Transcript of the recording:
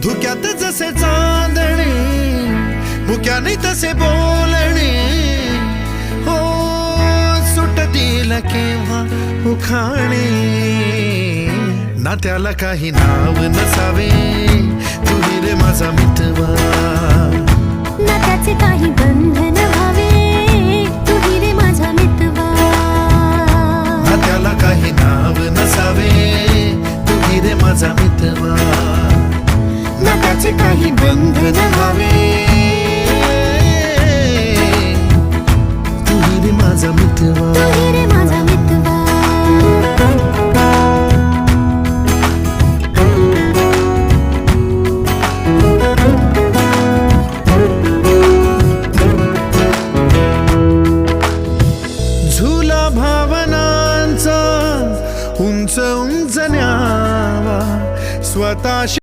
धुक्यात जसे चांदणे, मुक्याने तसे बोलणे, हो सुटतील केव्हा उखाणे. ना त्याला काही नाव नसावे, तू हि रे माझा मितवा. ना त्याचे काही बंधन व्हावे, तू हि रे माझा मितवा. ना त्याला काही नाव नसावे, तू हि रे माझा मितवा. ना त्याचे काही बंधन व्हावे,